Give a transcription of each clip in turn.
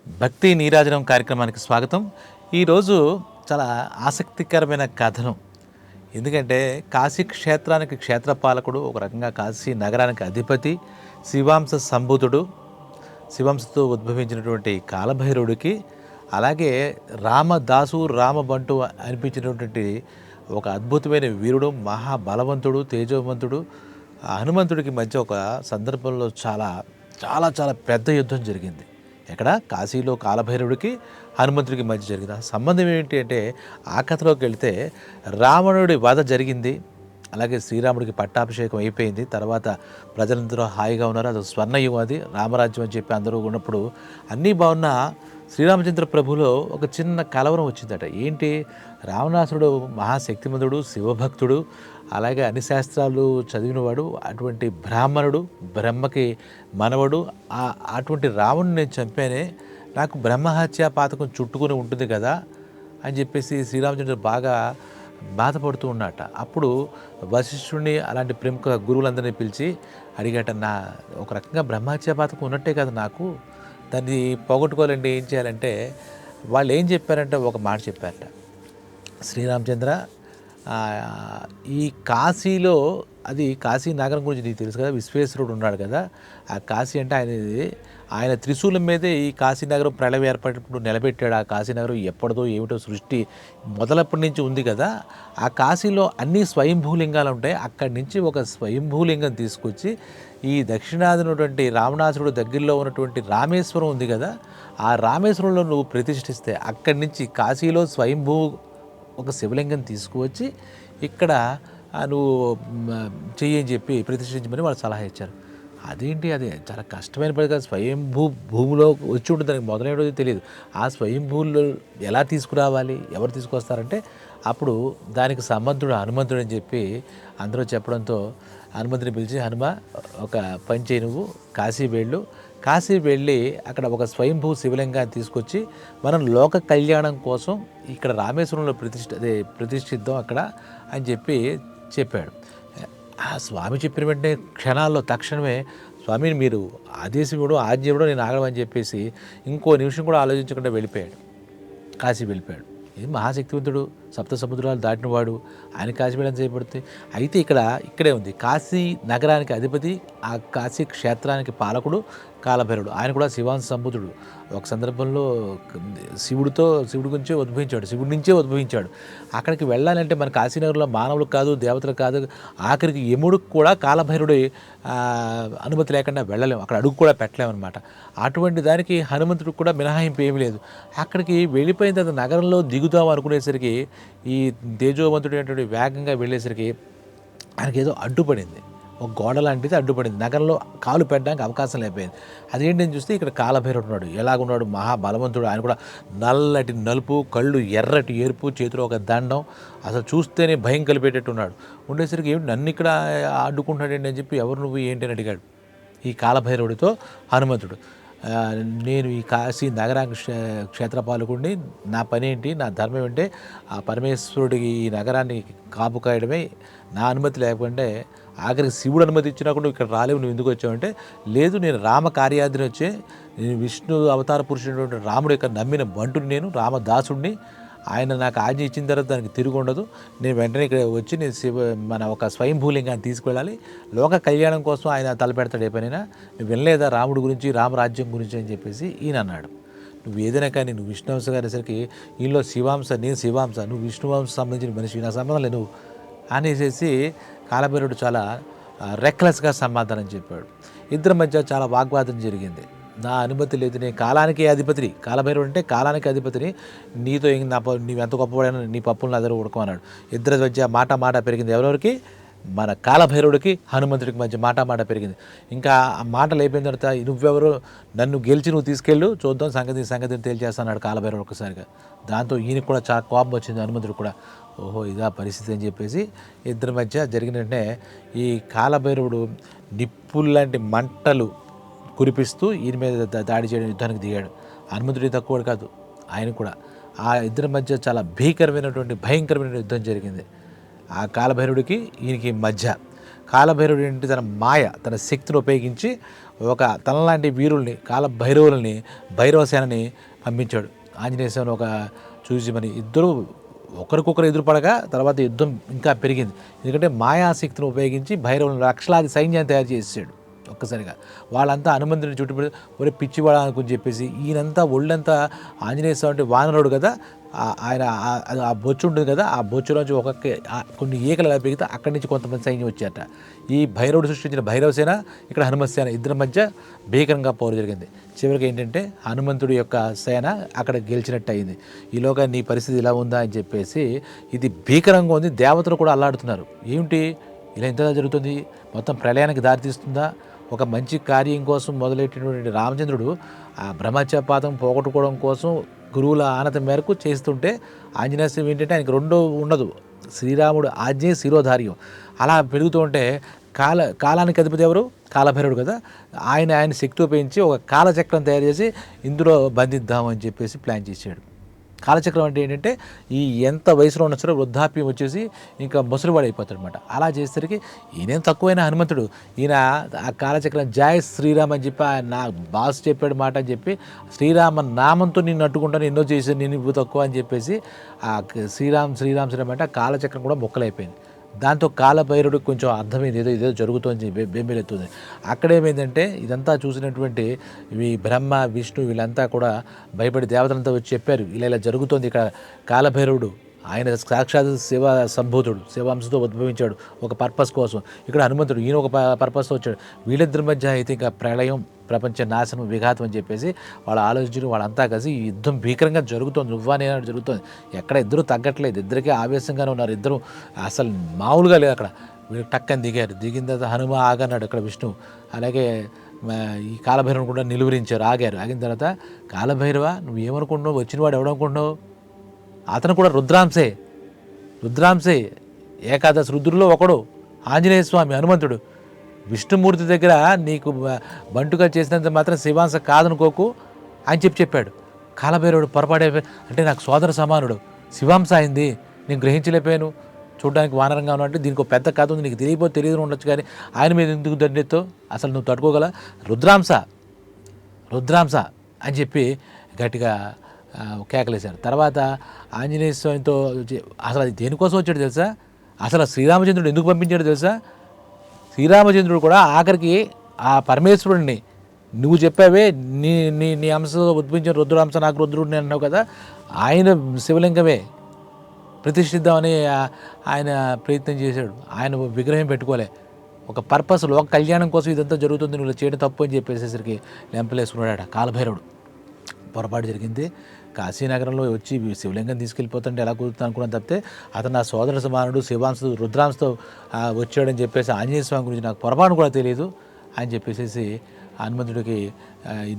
భక్తి నీరాజనం కార్యక్రమానికి స్వాగతం. ఈరోజు చాలా ఆసక్తికరమైన కథనం. ఎందుకంటే కాశీ క్షేత్రానికి క్షేత్రపాలకుడు, ఒక రకంగా కాశీ నగరానికి అధిపతి, శివాంశ సంభూతుడు, శివాంశతో ఉద్భవించినటువంటి కాలభైరవుడికి, అలాగే రామదాసు రామబంటు అనిపించినటువంటి ఒక అద్భుతమైన వీరుడు, మహాబలవంతుడు, తేజవంతుడు హనుమంతుడికి మధ్య ఒక సందర్భంలో చాలా చాలా చాలా పెద్ద యుద్ధం జరిగింది. ఎక్కడ? కాశీలో కాలభైరవుడికి హనుమంతుడికి మధ్య జరిగింది. ఆ సంబంధం ఏంటి అంటే, ఆ కథలోకి వెళితే రావణుడి వధ జరిగింది, అలాగే శ్రీరాముడికి పట్టాభిషేకం అయిపోయింది. తర్వాత ప్రజలందరూ హాయిగా ఉన్నారు. అది స్వర్ణయుగం, అది రామరాజ్యం అని చెప్పి అందరూ ఉన్నప్పుడు అన్నీ బాగున్న శ్రీరామచంద్ర ప్రభులో ఒక చిన్న కలవరం వచ్చిందట. ఏంటి? రావణాసురుడు మహాశక్తిమంతుడు, శివభక్తుడు, అలాగే అన్ని శాస్త్రాలు చదివినవాడు, అటువంటి బ్రాహ్మణుడు, బ్రహ్మకి మనవడు. అటువంటి రావణుని నేను చంపానే, నాకు బ్రహ్మహత్య పాతకం చుట్టుకుని ఉంటుంది కదా అని చెప్పేసి శ్రీరామచంద్రుడు బాగా బాధపడుతూ ఉన్నట్ట. అప్పుడు వశిష్ఠుడిని అలాంటి ప్రముఖ గురువులందరినీ పిలిచి అడిగాట, నా ఒక రకంగా బ్రహ్మహత్య పాతకం ఉన్నట్టే కదా, నాకు దాన్ని పోగొట్టుకోవాలంటే ఏం చేయాలంటే, వాళ్ళు ఏం చెప్పారంటే ఒక మాట చెప్పారట. శ్రీరామచంద్ర, ఈ కాశీలో, అది కాశీ నగరం గురించి నీకు తెలుసు కదా, విశ్వేశ్వరుడు ఉన్నాడు కదా, ఆ కాశీ అంటే ఆయన త్రిశూలం మీదే ఈ కాశీనగరం ప్రళయం ఏర్పడినప్పుడు నిలబెట్టాడు. ఆ కాశీనగరం ఎప్పటిదో ఏమిటో సృష్టి మొదలప్పటి నుంచి ఉంది కదా. ఆ కాశీలో అన్ని స్వయంభూలింగాలు ఉంటాయి. అక్కడి నుంచి ఒక స్వయంభూలింగం తీసుకొచ్చి ఈ దక్షిణాదినటువంటి రావణాసురుడు దగ్గరలో ఉన్నటువంటి రామేశ్వరం ఉంది కదా, ఆ రామేశ్వరంలో నువ్వు ప్రతిష్ఠిస్తే అక్కడి నుంచి కాశీలో స్వయంభూ ఒక శివలింగం తీసుకువచ్చి ఇక్కడ నువ్వు చెయ్యని చెప్పి ప్రతిష్ఠించమని వాళ్ళు సలహా ఇచ్చారు. అదేంటి, అది చాలా కష్టమైన పని కదా, స్వయంభూ భూమిలో వచ్చి ఉంటుంది, దానికి మొదలైనది తెలియదు. ఆ స్వయంభూలో ఎలా తీసుకురావాలి, ఎవరు తీసుకొస్తారంటే అప్పుడు దానికి సమర్థుడు హనుమంతుడు అని చెప్పి అందరూ చెప్పడంతో హనుమంతుని పిలిచి, హనుమ ఒక పని చేయి, నువ్వు కాశీ వెళ్ళి అక్కడ ఒక స్వయంభూ శివలింగాన్ని తీసుకొచ్చి మనం లోక కళ్యాణం కోసం ఇక్కడ రామేశ్వరంలో ప్రతిష్ఠిద్దాం అక్కడ అని చెప్పాడు. ఆ స్వామి చెప్పిన వెంటనే క్షణాల్లో తక్షణమే, స్వామిని మీరు ఆదేశం ఇవ్వడం, ఆజ్ఞ ఇవ్వడం, నేను ఆగడం చెప్పేసి ఇంకో నిమిషం కూడా ఆలోచించకుండా కాశీ వెళ్ళిపోయాడు. ఇది మహాశక్తివంతుడు, సప్త సముద్రాలు దాటినవాడు, ఆయన కాశీ వెళ్ళడం చేయబడుతుంది. అయితే ఇక్కడే ఉంది కాశీ నగరానికి అధిపతి, ఆ కాశీ క్షేత్రానికి పాలకుడు కాలభైరవుడు. ఆయన కూడా శివాంశ సంభూతుడు. ఒక సందర్భంలో శివుడి నుంచే ఉద్భవించాడు. అక్కడికి వెళ్ళాలంటే మన కాశీనగరంలో మానవులకు కాదు, దేవతలకు కాదు, ఆఖరికి యముడికి కూడా కాలభైరుడి అనుమతి లేకుండా వెళ్ళలేము, అక్కడ అడుగు కూడా పెట్టలేమన్నమాట. అటువంటి దానికి హనుమంతుడికి కూడా మినహాయింపు ఏమీ లేదు. అక్కడికి వెళ్ళిపోయిన తర్వాత నగరంలో దిగుదాం అనుకునేసరికి, ఈ తేజోవంతుడైనటువంటి వేగంగా వెళ్ళేసరికి ఆయనకి ఏదో అడ్డుపడింది, ఒక గోడ లాంటిది అడ్డుపడింది. నగరంలో కాలు పెట్టడానికి అవకాశం లేకపోయింది. అదేంటని చూస్తే ఇక్కడ కాలభైరవుడు ఉన్నాడు. ఎలాగున్నాడు? మహాబలవంతుడు. ఆయన కూడా నల్లటి నలుపు, కళ్ళు ఎర్రటి ఎరుపు, చేతిలో ఒక దండం, అసలు చూస్తేనే భయం కలిపేటట్టు ఉన్నాడు. ఉండేసరికి ఏమిటి నన్ను ఇక్కడ అడ్డుకుంటున్నాడేంటి అని చెప్పి, ఎవరు నువ్వు ఏంటి అని అడిగాడు ఈ కాలభైరవుడితో హనుమంతుడు. నేను ఈ కాశీ నగరానికి క్షేత్రపాలకుడిని, నా పని ఏంటి, నా ధర్మం ఏంటే ఆ పరమేశ్వరుడికి ఈ నగరాన్ని కాపు కాయడమే. నా అనుమతి లేకుంటే, ఆఖరికి శివుడు అనుమతి ఇచ్చినా కూడా ఇక్కడ రాలేవు, నువ్వు ఎందుకు వచ్చావంటే, లేదు నేను రామ కార్యార్థిని వచ్చే, నేను విష్ణు అవతార పురుషుడైనటువంటి రాముడు యొక్క నమ్మిన బంటుని, నేను రామదాసుడిని. ఆయన నాకు ఆజ్ఞ ఇచ్చిన తర్వాత దానికి తిరిగి ఉండదు. నేను వెంటనే ఇక్కడ వచ్చి మన ఒక స్వయంభూలింగాన్ని తీసుకువెళ్ళాలి, లోక కళ్యాణం కోసం ఆయన తలపెడతాడు ఏ పనైనా. నువ్వు వినలేదా రాముడి గురించి, రామరాజ్యం గురించి అని చెప్పేసి ఈయన అన్నాడు. నువ్వు ఏదైనా కానీ, నువ్వు విష్ణువంశ గారేసరికి ఈలో శివాంశ, నేను శివాంశ, నువ్వు విష్ణువంశ సంబంధించిన మనిషి, నా సంబంధం లేదు నువ్వు అనేసి కాలభైరవుడు చాలా రెక్లెస్గా సమాధానం చెప్పాడు. ఇద్దరి మధ్య చాలా వాగ్వాదం జరిగింది. నా అనుమతి లేదు, నేను కాలానికి అధిపతిని, కాలభైరవుడు అంటే కాలానికి అధిపతిని, నీతో నీవు ఎంత గొప్పవాడైనా నీ పప్పులను అదరు ఉడకమన్నాడు. ఇద్దరి మధ్య మాట పెరిగింది. ఎవరెవరికి? మన కాలభైరవుడికి హనుమంతుడికి మధ్య మాట పెరిగింది. ఇంకా ఆ మాటలు అయిపోయిన తర్వాత, నువ్వెవరు, నన్ను గెలిచి నువ్వు తీసుకెళ్ళు, చూద్దాం సంగతిని తేల్చేస్తాడు కాలభైరవుడు ఒక్కసారిగా. దాంతో ఈయనకి కూడా చాలా కోపం వచ్చింది, హనుమంతుడు కూడా. ఓహో ఇదా పరిస్థితి అని చెప్పేసి ఇద్దరి మధ్య జరిగిన వెంటనే ఈ కాలభైరవుడు నిప్పుల్లాంటి మంటలు కురిపిస్తూ ఈయన మీద దాడి చేయడం, యుద్ధానికి దిగాడు. హనుమంతుడి తక్కువ కాదు, ఆయన కూడా. ఆ ఇద్దరి మధ్య చాలా భయంకరమైన యుద్ధం జరిగింది. ఆ కాలభైరవుడికి ఈయనకి మధ్య. కాలభైరవుడు ఏంటి, తన మాయ, తన శక్తిని ఉపయోగించి తనలాంటి వీరుల్ని, కాలభైరవులని, భైరవసేనని పంపించాడు. ఆంజనేయ స్వామిని చూసి మరి ఇద్దరు ఒకరికొకరు ఎదురుపడగా తర్వాత యుద్ధం ఇంకా పెరిగింది. ఎందుకంటే మాయాశక్తిని ఉపయోగించి భైరవులను లక్షలాది సైన్యాన్ని తయారు చేసాడు ఒక్కసారిగా. వాళ్ళంతా హనుమంతుని చుట్టుపడి ఒరే పిచ్చివాడా అనుకుని చెప్పేసి, ఈయనంతా ఒళ్ళంతా ఆంజనేయ స్వామి అంటే వానరుడు కదా, ఆయన ఆ బొచ్చు ఉంటుంది కదా, ఆ బొచ్చులోంచి కొన్ని ఈకలు ఎలా పెరిగితే అక్కడి నుంచి కొంతమంది సైన్యం వచ్చారట. ఈ భైరవుడు సృష్టించిన భైరవసేన, ఇక్కడ హనుమసేన ఇద్దరి మధ్య భీకరంగా పోరు జరిగింది. చివరికి ఏంటంటే హనుమంతుడి యొక్క సేన అక్కడ గెలిచినట్టు అయింది. ఈలోగా నీ పరిస్థితి ఇలా ఉందా అని చెప్పేసి, ఇది భీకరంగా ఉంది, దేవతలు కూడా అల్లాడుతున్నారు. ఏమిటి ఇలా ఇంతగా జరుగుతుంది, మొత్తం ప్రళయానికి దారితీస్తుందా? ఒక మంచి కార్యం కోసం మొదలెట్టినటువంటి రామచంద్రుడు ఆ బ్రహ్మత్యపాతం పోగొట్టుకోవడం కోసం గురువుల ఆనతి మేరకు చేస్తుంటే, ఆంజనేయ స్వామి ఏంటంటే ఆయనకి రెండో ఉండదు, శ్రీరాముడు ఆజ్ఞే శిరోధార్యం. అలా పెరుగుతూ ఉంటే కాలానికి అధిపతి ఎవరు? కాలభైరవుడు కదా. ఆయన శక్తి ఉపయోగించి ఒక కాలచక్రం తయారు చేసి ఇందులో బంధిద్దామని చెప్పేసి ప్లాన్ చేశాడు. కాలచక్రం అంటే ఏంటంటే ఎంత వయసులో ఉన్నా సరే వృద్ధాప్యం వచ్చేసి ఇంకా ముసలివాడు అయిపోతాడు అనమాట. అలా చేసేసరికి ఈయనేం తక్కువైన హనుమంతుడు, ఈయన ఆ కాలచక్రం జయ శ్రీరామ్ అని చెప్పి నా బాస్ చెప్పాడు మాట అని చెప్పి, శ్రీరామ నామంతో నిన్ను అట్టుకుంటాను, ఎన్నో చేశాను, నేను ఇవ్వు తక్కువ అని చెప్పేసి ఆ శ్రీరామ్ అంటే ఆ కాలచక్రం కూడా మొక్కలైపోయింది. దాంతో కాలభైరవుడికి కొంచెం అర్థమైంది, ఏదో జరుగుతుంది బెంబేలెత్తుంది. అక్కడేమైందంటే ఇదంతా చూసినటువంటి ఈ బ్రహ్మ విష్ణు వీళ్ళంతా కూడా భయపడి దేవతలంతా వచ్చి చెప్పారు, ఇలా జరుగుతోంది. ఇక్కడ కాలభైరవుడు ఆయన సాక్షాత్ శివ సంభూతుడు, శివాంశతో ఉద్భవించాడు ఒక పర్పస్ కోసం. ఇక్కడ హనుమంతుడు ఈయన ఒక పర్పస్తో వచ్చాడు. వీళ్ళిద్దరి మధ్య అయితే ఇంకా ప్రళయం, ప్రపంచ నాశనం, విఘాతం అని చెప్పేసి వాళ్ళ ఆలోచించి వాళ్ళంతా కలిసి ఈ యుద్ధం భీకరంగా జరుగుతుంది, నువ్వానే జరుగుతుంది. ఎక్కడ ఇద్దరు తగ్గట్లేదు, ఇద్దరికే ఆవేశంగానే ఉన్నారు. ఇద్దరు అసలు మామూలుగా లేదు. అక్కడ వీళ్ళు టక్కని దిగిన తర్వాత హనుమ ఆగన్నాడు అక్కడ విష్ణు. అలాగే ఈ కాలభైరవుని కూడా నిలువరించారు, ఆగిన తర్వాత కాలభైరవ నువ్వు ఏమనుకుంటున్నావు, వచ్చినవాడు ఎవడనుకుంటున్నావు, అతను కూడా రుద్రాంశే ఏకాదశి రుద్రుల్లో ఒకడు ఆంజనేయ స్వామి హనుమంతుడు. విష్ణుమూర్తి దగ్గర నీకు బంటుగా చేసినంత మాత్రం శివాంశ కాదనుకోకు అని చెప్పాడు. కాలభైరవుడు పొరపాడే, అంటే నాకు సోదర సమానుడు, శివాంశ అయింది నేను గ్రహించలేకపోయాను, చూడడానికి వానరంగా ఉన్నట్టు, దీనికి ఒక పెద్ద కథ ఉంది, నీకు తెలియదు ఉండొచ్చు, కానీ ఆయన మీద ఎందుకు దండెత్తో, అసలు నువ్వు తట్టుకోగల, రుద్రాంశ అని చెప్పి గట్టిగా కేకలేశారు. తర్వాత ఆంజనేయ స్వామితో అసలు అది దేనికోసం వచ్చాడు తెలుసా, అసలు శ్రీరామచంద్రుడు ఎందుకు పంపించాడు తెలుసా, శ్రీరామచంద్రుడు కూడా ఆఖరికి ఆ పరమేశ్వరుడిని నువ్వు చెప్పావే నీ నీ నీ అంశతో ఉద్భవించిన రుద్రాంశ, నాకు రుద్రుడిని అన్నావు కదా, ఆయన శివలింగమే ప్రతిష్ఠిద్దామని ఆయన ప్రయత్నం చేశాడు. ఆయన విగ్రహం పెట్టుకోలే, ఒక పర్పస్, లోక కళ్యాణం కోసం ఇదంతా జరుగుతుంది, నువ్వు చేయడం తప్పు అని చెప్పేసేసరికి లెంపలేసుకున్నాడు పొరపాటు జరిగింది. కాశీనగరంలో వచ్చి శివలింగం తీసుకెళ్ళిపోతుంటే ఎలా కుదురుతుంది అనుకున్నాను తప్పితే, అతను నా సోదర సమానుడు శివాంశతో రుద్రాంశతో వచ్చాడని చెప్పేసి ఆంజనేయ స్వామి గురించి నాకు పొరపాటు కూడా తెలియదు అని చెప్పేసి హనుమంతుడికి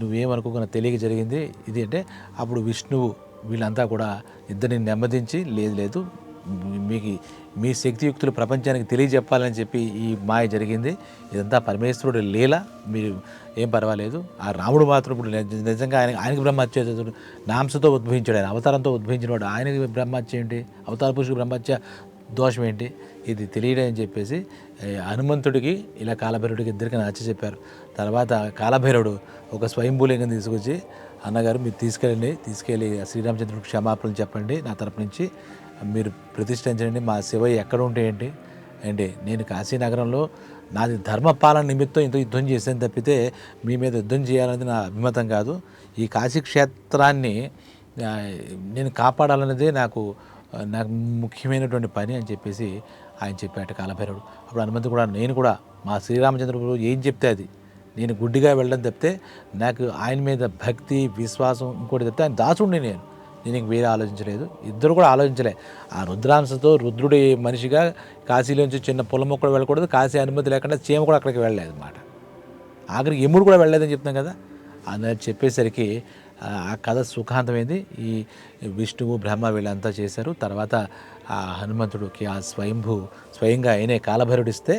నువ్వేమనుకోకుండా తెలియక జరిగింది ఇది అంటే, అప్పుడు విష్ణువు వీళ్ళంతా కూడా ఇద్దరిని నెమ్మదించి లేదు మీకు మీ శక్తియుక్తులు ప్రపంచానికి తెలియజెప్పాలని చెప్పి ఈ మాయ జరిగింది, ఇదంతా పరమేశ్వరుడు లీల, మీరు ఏం పర్వాలేదు. ఆ రాముడు మాత్రం ఇప్పుడు నిజంగా ఆయనకి బ్రహ్మహత్య నాంసతో ఉద్భవించాడు, ఆయన అవతారంతో ఉద్భవించిన వాడు, ఆయనకి బ్రహ్మహత్య ఏంటి, అవతార పురుషుడు బ్రహ్మహత్య దోషం ఏంటి, ఇది తెలియడం అని చెప్పేసి హనుమంతుడికి ఇలా కాలభైరవుడికి ఇద్దరికి నచ్చ చెప్పారు. తర్వాత కాలభైరవుడు ఒక స్వయంభూలింగం తీసుకొచ్చి, అన్నగారు మీరు తీసుకెళ్ళి శ్రీరామచంద్రుడికి క్షమాపణలు చెప్పండి, నా తరపు నుంచి మీరు ప్రతిష్ఠించండి, మా శివయ్య ఎక్కడ ఉంటే ఏంటి నేను కాశీనగరంలో నాది ధర్మపాలన నిమిత్తం ఇంత యుద్ధం చేశాను తప్పితే మీ మీద యుద్ధం చేయాలనేది నా అభిమతం కాదు, ఈ కాశీ క్షేత్రాన్ని నేను కాపాడాలనేదే నాకు ముఖ్యమైనటువంటి పని అని చెప్పేసి ఆయన చెప్పాట కాలభైరవుడు. అప్పుడు హనుమంతుడు కూడా నేను కూడా మా శ్రీరామచంద్రుడు ఏం చెప్తే అది నేను గుడ్డిగా వెళ్ళడం తప్పితే, నాకు ఆయన మీద భక్తి విశ్వాసం ఇంకోటి తప్పితే ఆయన దాచుండి నేను ఇంక వేరే ఆలోచించలేదు, ఇద్దరు కూడా ఆలోచించలే. ఆ రుద్రాంశతో రుద్రుడి మనిషిగా కాశీలోంచి చిన్న పొలం మొక్కడు వెళ్ళకూడదు, కాశీ అనుమతి లేకుండా చీమ కూడా అక్కడికి వెళ్ళలేదు అనమాట, ఆఖరికి యముడు కూడా వెళ్ళలేదని చెప్తాం కదా. అన్నది చెప్పేసరికి ఆ కథ సుఖాంతమైంది. ఈ విష్ణువు బ్రహ్మ వీళ్ళంతా చేశారు. తర్వాత ఆ హనుమంతుడికి ఆ స్వయంగా ఆయనే కాలభైరుడిస్తే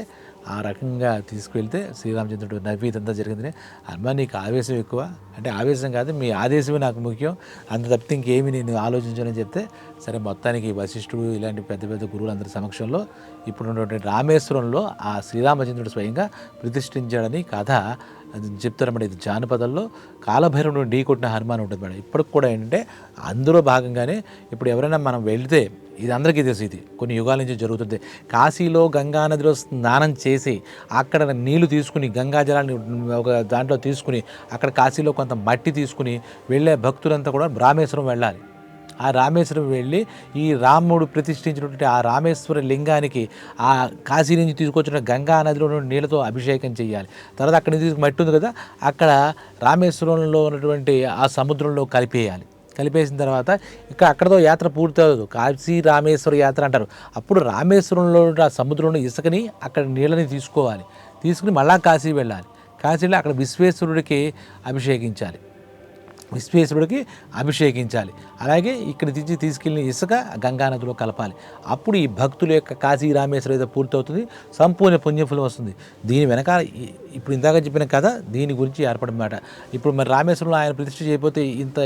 ఆ రకంగా తీసుకువెళ్తే శ్రీరామచంద్రుడు నవ్వి ఇదంతా జరిగిందని, అమ్మ నీకు ఆవేశం ఎక్కువ అంటే, ఆవేశం కాదు మీ ఆదేశమే నాకు ముఖ్యం, అంత తప్పితే ఇంకేమి నేను ఆలోచించాలని చెప్తే, సరే మొత్తానికి వశిష్ఠుడు ఇలాంటి పెద్ద పెద్ద గురువులందరి సమక్షంలో ఇప్పుడున్నటువంటి రామేశ్వరంలో ఆ శ్రీరామచంద్రుడు స్వయంగా ప్రతిష్ఠించాడని కథ అది చెప్తారన్నమాట. ఇది జానపదంలో కాలభైరవుడు ఢీ కొట్టిన హనుమాన్ ఉంటుంది మేడం. ఇప్పటికి కూడా ఏంటంటే అందులో భాగంగానే ఇప్పుడు ఎవరైనా మనం వెళితే, ఇది అందరికీ తెలుసు, ఇది కొన్ని యుగాల నుంచి జరుగుతుంది. కాశీలో గంగా నదిలో స్నానం చేసి అక్కడ నీళ్లు తీసుకుని గంగా జలాన్ని ఒక దాంట్లో తీసుకుని అక్కడ కాశీలో కొంత మట్టి తీసుకుని వెళ్ళే భక్తులంతా కూడా రామేశ్వరం వెళ్ళాలి. ఆ రామేశ్వరం వెళ్ళి ఈ రాముడు ప్రతిష్ఠించినటువంటి ఆ రామేశ్వర లింగానికి ఆ కాశీ నుంచి తీసుకొచ్చిన గంగా నదిలో నీళ్ళతో అభిషేకం చేయాలి. తర్వాత అక్కడి నుంచి మట్టి ఉంది కదా, అక్కడ రామేశ్వరంలో ఉన్నటువంటి ఆ సముద్రంలో కలిపేయాలి. కలిపేసిన తర్వాత ఇక అక్కడతో యాత్ర పూర్తి అవ్వదు, కాశీ రామేశ్వర యాత్ర అంటారు. అప్పుడు రామేశ్వరంలో ఆ సముద్రంలో ఇసుకని అక్కడ నీళ్ళని తీసుకోవాలి. తీసుకుని మళ్ళా కాశీ వెళ్ళాలి. కాశీలో అక్కడ విశ్వేశ్వరుడికి అభిషేకించాలి. అలాగే ఇక్కడి నుంచి తీసుకెళ్ళిన ఇసుక గంగానదిలో కలపాలి. అప్పుడు ఈ భక్తుల యొక్క కాశీ రామేశ్వరం ఏదో పూర్తవుతుంది, సంపూర్ణ పుణ్యఫలం వస్తుంది. దీని వెనకాల ఇప్పుడు ఇందాక చెప్పిన కథ దీని గురించి ఏర్పడమాట. ఇప్పుడు మరి రామేశ్వరంలో ఆయన ప్రతిష్ఠ చేయకపోతే ఇంత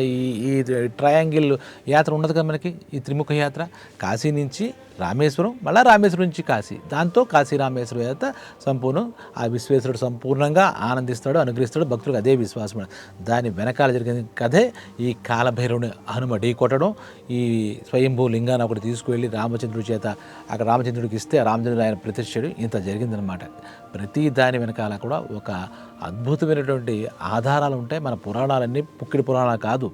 ఈ ట్రయాంగిల్ యాత్ర ఉండదు కదా మనకి, ఈ త్రిముఖ యాత్ర. కాశీ నుంచి రామేశ్వరం, మళ్ళీ రామేశ్వరం నుంచి కాశీ, దాంతో కాశీ రామేశ్వరం యాత్ర సంపూర్ణం. ఆ విశ్వేశ్వరుడు సంపూర్ణంగా ఆనందిస్తాడు, అనుగ్రహిస్తాడు, భక్తులకు అదే విశ్వాసం. దాని వెనకాల జరిగిన కథే ఈ కాలభైరవుని హనుమ ఢీ కొట్టడం, ఈ స్వయంభూ లింగాన్ని ఒకటి తీసుకువెళ్ళి రామచంద్రుడి చేత అక్కడ రామచంద్రుడికి ఇస్తే రామచంద్రుడు ఆయన ప్రతిష్ఠడు. ఇంత జరిగిందనమాట. ప్రతి దాని వెనకాల కూడా ఒక అద్భుతమైనటువంటి ఆధారాలు ఉంటాయి. మన పురాణాలన్నీ పుక్కిడి పురాణాలు కాదు.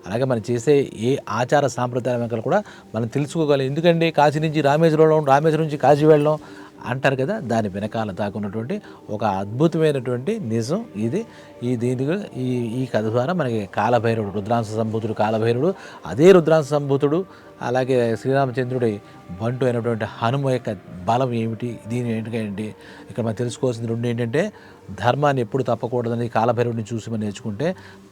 అలాగే మనం చేసే ఏ ఆచార సాంప్రదాయాల వెనకాల కూడా మనం తెలుసుకోగలం. ఎందుకంటే కాశీ నుంచి రామేశ్వరం, రామేశ్వరం నుంచి కాశీ వెళ్ళడం అంటారు కదా, దాని వెనకాల దాకున్నటువంటి ఒక అద్భుతమైనటువంటి నిజం ఇది. ఈ కథ ద్వారా మనకి కాలభైరవుడు, రుద్రాంశ సంభూతుడు కాలభైరవుడు, అదే రుద్రాంశ సంభూతుడు, అలాగే శ్రీరామచంద్రుడి బంటు అయినటువంటి హనుమ యొక్క బలం ఏమిటి, దీని ఏంటి ఇక్కడ మనం తెలుసుకోవాల్సింది రెండు ఏంటంటే, ధర్మాన్ని ఎప్పుడు తప్పకూడదని కాలభైరవుడిని చూసి మనం నేర్చుకుంటే,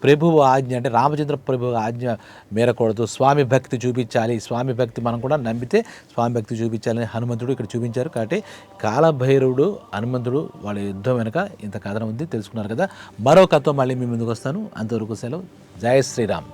ప్రభువు ఆజ్ఞ అంటే రామచంద్ర ప్రభువు ఆజ్ఞ మేరకూడదు, స్వామి భక్తి చూపించాలి. స్వామి భక్తి మనం కూడా నమ్మితే స్వామి భక్తి చూపించాలని హనుమంతుడు ఇక్కడ చూపించారు. కాబట్టి కాలభైరవుడు, హనుమంతుడు వాళ్ళ యుద్ధం వెనక ఇంత కథనం ఉంది, తెలుసుకున్నారు కదా. మరో కథతో మళ్ళీ మీ ముందుకు వస్తాను. అంతవరకు సెలవు. జై శ్రీరామ్.